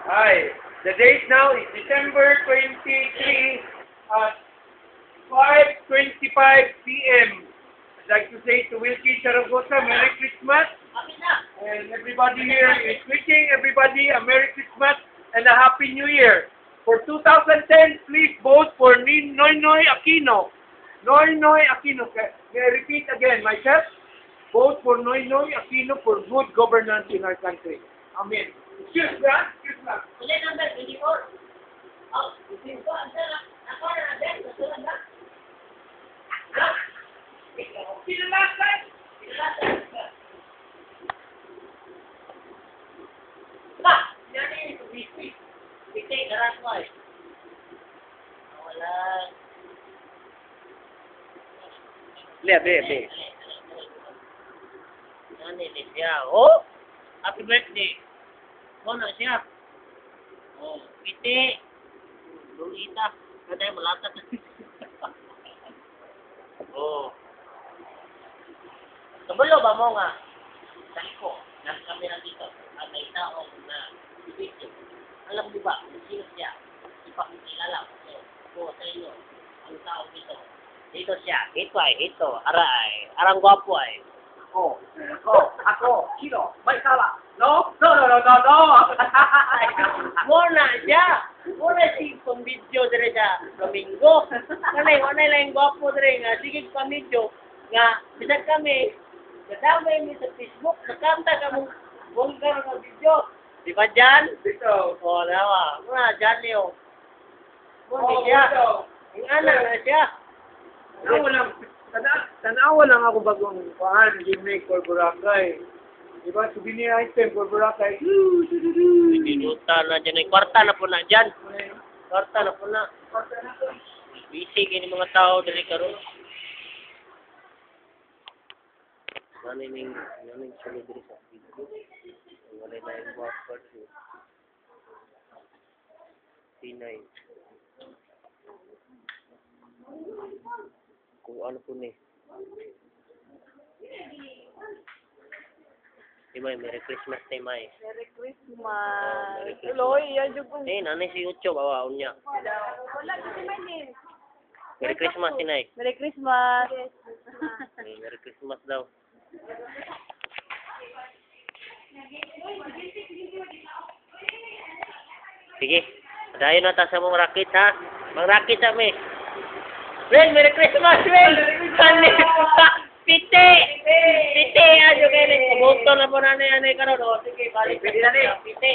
Hi. The date now is December 23 at 5:25 p.m. I'd like to say to Wilkie Zaragoza, Merry Christmas. And everybody here is wishing everybody a Merry Christmas and a Happy New Year. For 2010, please vote for Noynoy Aquino. Noynoy Aquino. May I repeat again, myself? Vote for Noynoy Aquino for good governance in our country. Amen. Excuse me, excuse me. Ulit number 24. Oh, 24. Ako na natin. Susunod na. Sino last time? Yan yung biscuit. Biscuit, garas mo eh. Wala. Be. Yan eh, siya. Oh! Happy birthday. Oh, na siya. Oh, piti. Lulita. Kada malatat. Oh. Kabalo ba mo nga? Sabi ko, nasa kamera dito. At may tao na video. Alam mo ba, sino siya? Ipakikilala ko. Ako sa inyo. Ang tao dito. Dito siya. Ito ay, ito. Aray. Arang gwapo ay. Ako, sino? May sala. No? Muna siya. Muna si pang-video dire sa Domingo. Kanay, wala lang gwapo dire nga. Sige pang-video. Nga, bisag kami. Kadamay mi sa Facebook. Nakanta ka mong vulgar ng video. Di ba dyan? Dito. O, nawa. Muna, dyan niyo. Muna siya. Ang anak na siya. Tanawa lang ako bagong paan, gimmick for Boracay. Diba, souvenir item for Boracay. Pinuta na dyan. Kwarta na po na dyan. Kwarta na po na. Busy kini mga tao dali karon. Naning sunod diri sa video. Wala na yung password. Pinay. Kung ano po ni. Timay, Merry Christmas, Timay. Merry Christmas. Tuloy, yan yung kung... Nanay si Ucho, bawaon niya. Wala, kasi may name. Merry Christmas, Tinay. Merry Christmas. Merry Christmas daw. Sige, padayon na ta sa mong rakit, ha? Mang rakit sa mi. Well, Merry Christmas, well! Pite! Pite! Adyo kayo, nagpabuto na po na karon. O, sige, balik. Pite!